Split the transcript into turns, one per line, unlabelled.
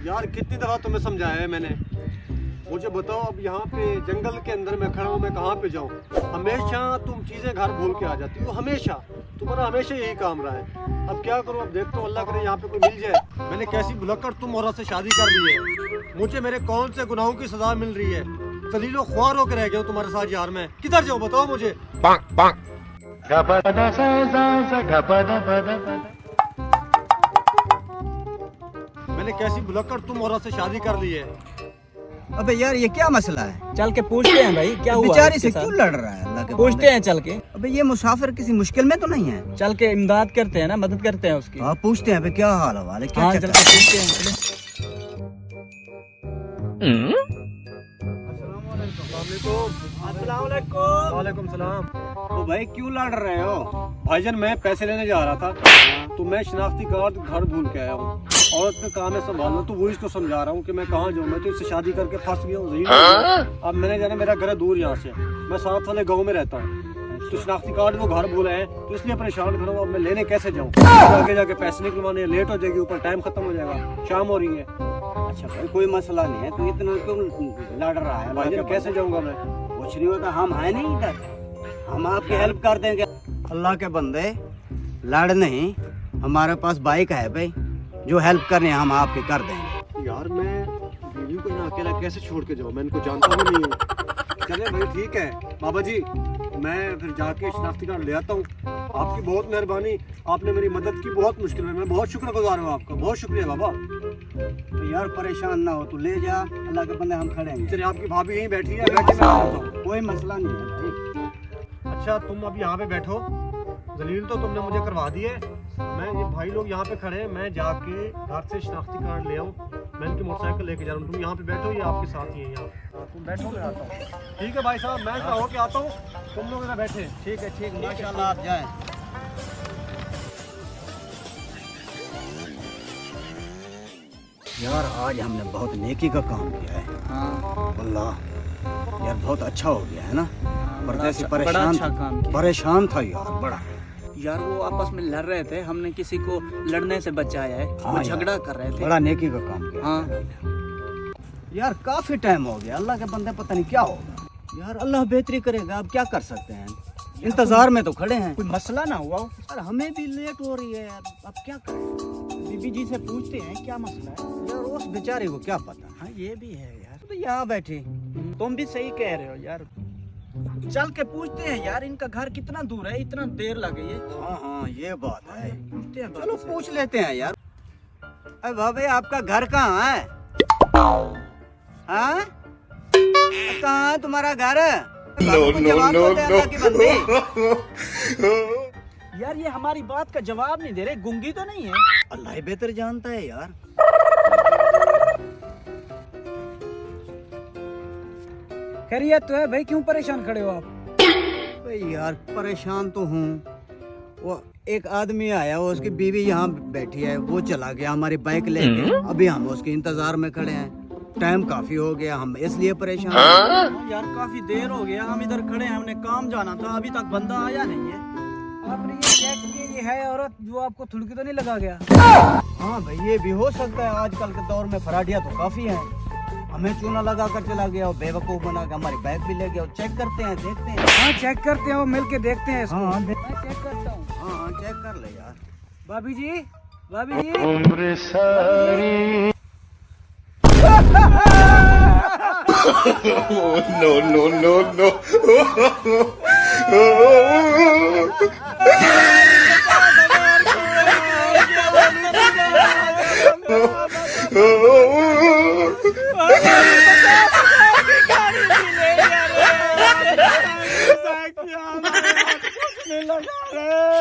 यार कितनी दफा तुम्हें समझाया है मैंने, मुझे बताओ अब यहाँ पे जंगल के अंदर मैं खड़ा हूँ, मैं कहाँ पे जाऊँ? हमेशा तुम चीजें घर भूल के आ जाती हो, हमेशा तुम्हारा हमेशा यही काम रहा है। अब क्या करूँ, अब देखता हूँ अल्लाह करे यहाँ पे कोई मिल जाए। मैंने कैसी भुलक्कड़ तुम औरत से शादी कर ली है, मुझे मेरे कौन से गुनाहों की सजा मिल रही है? दलीलो ख्वार होकर रह गया हूँ तुम्हारे साथ यार, मैं किधर जाऊँ बताओ मुझे। मैंने कैसी भुलक्कड़ तुम औरत से शादी कर ली है।
अबे यार ये क्या मसला है?
चल के पूछते हैं भाई क्या हुआ
बेचारी से क्यों लड़ रहा है अल्लाह के
पूछते
बंदे?
हैं चल के।
अबे ये मुसाफिर किसी मुश्किल में तो नहीं है?
चल के इमदाद करते हैं ना, मदद करते हैं उसकी।
हाँ पूछते हैं अबे क्या हाल है, क्या
हाँ चल
चक्कर
के
है?
पूछते हैं चले।
वालेकुम सलाम।
तो भाई क्यों लड़ रहे हो?
भाईजान मैं पैसे लेने जा रहा था, तो मैं शनाख्ती कार्ड घर भूल के आया हूँ। औरत का काम है संभालना, तो वो इसको समझा रहा हूँ कि मैं कहाँ जाऊँ। मैं तो इससे शादी करके फंस गया हूँ। अब मैंने जाना, मेरा घर है दूर यहाँ से, मैं साथ वाले गाँव में रहता हूँ। तो शनाख्ती कार्ड वो घर भूले हैं, तो इसलिए परेशान खड़ा हूँ। अब मैं लेने कैसे जाऊँ? आगे जाके पैसे निकलवाने लेट हो जाएगी, ऊपर टाइम खत्म हो जाएगा, शाम हो रही है।
अच्छा भाई कोई मसला नहीं है, तू इतना क्यों लड़ रहा है?
भाईजान कैसे जाऊँगा मैं?
कुछ नहीं होता, हम है नहीं इधर, हम आपकी हेल्प कर देंगे। अल्लाह के बंदे लड़ नहीं, हमारे पास बाइक है भाई, जो हेल्प करनी है हम आपकी कर देंगे।
यार मैं बीवी को यहाँ अकेला कैसे छोड़ के जाऊँ, मैं इनको जानता भी नहीं हूँ। चले भाई ठीक है बाबा जी, मैं फिर जाके शनाख्ती कार्ड ले आता हूँ। आपकी बहुत मेहरबानी, आपने मेरी मदद की बहुत मुश्किल में, मैं बहुत शुक्रगुजार हूँ आपका, बहुत शुक्रिया बाबा।
तो यार परेशान ना हो, तू ले जा, अल्लाह के बंदे हम खड़े हैं।
चलिए आपकी भाभी यहीं बैठी है, बैठे मैं आता हूँ।
कोई मसला नहीं है भाई।
अच्छा तुम अब यहाँ पे बैठो, दलील तो तुमने मुझे करवा दी है। मैं ये भाई लोग यहाँ पे खड़े हैं, मैं जाके घर से शनाख्ती कार्ड ले आऊँ, मैं इनकी मोटरसाइकिल लेके जा रहा हूँ। तुम यहाँ पे बैठो, ये आपके साथ ही है यहाँ। तुम बैठो, मैं आता हूँ। ठीक है भाई साहब, मैं कहो के आता हूँ, तुम लोग इधर बैठे।
ठीक है ठीक, माशाल्लाह आप जाएं। यार आज हमने बहुत नेकी का काम किया है।
हाँ
अल्लाह यार बहुत अच्छा हो गया है ना,
बड़ा अच्छा काम किया।
परेशान था यार बड़ा।
यार वो आपस में लड़ रहे थे, हमने किसी को लड़ने से बचाया है।
हाँ
वो
यार,
झगड़ा कर रहे थे।
बड़ा नेकी का काम किया।
हाँ
यार काफी टाइम हो गया, अल्लाह के बंदे पता नहीं क्या होगा। यार अल्लाह बेहतरी करेगा, अब क्या कर सकते हैं, इंतजार में तो खड़े हैं।
कोई मसला ना हुआ हो।
यार हमें भी लेट हो रही है यार, अब क्या करें?
बीबी जी से पूछते हैं क्या मसला है।
यार उस बेचारे को क्या पता।
हाँ ये भी है यार,
तो यहाँ बैठे।
तुम भी सही कह रहे हो यार। चल के पूछते हैं यार, इनका घर कितना दूर है, इतना देर लगी है।
हाँ हाँ ये बात है,
पूछते हैं
चलो
बाबा से।
पूछ लेते हैं यार। अरे भाभी आपका घर कहाँ है? हाँ कहाँ है तुम्हारा घर? जवाब तो दे अल्लाह की बंदी।
यार ये हमारी बात का जवाब नहीं दे रहे, गुंगी तो नहीं है?
अल्लाह ही बेहतर जानता है यार।
खैरियत तो है भाई, क्यों परेशान खड़े हो आप?
भाई यार परेशान तो हूँ, वो एक आदमी आया, वो उसकी बीवी यहाँ बैठी है, वो चला गया हमारी बाइक लेके। अभी हम उसके इंतजार में खड़े हैं, टाइम काफी हो गया, हम इसलिए परेशान हैं।
यार काफी देर हो गया, हम इधर खड़े हैं, हमने काम जाना था, अभी तक बंदा आया नहीं है। आपने ये चेक किया, ये है औरत जो आपको थुड़की तो नहीं लगा गया?
हाँ भाई ये भी हो सकता है, आजकल के दौर में फराडिया तो काफी हैं। हमें चूना लगा कर चला गया और बेवकूफ बना के हमारी बैग भी ले गया। चेक करते हैं, देखते हैं।
हाँ चेक करते हैं, वो मिल के देखते हैं इसको।
हाँ
मैं चेक करता हूँ।
हाँ चेक कर ले यार।
भाभी जी, भाभी जी।
no.
लगा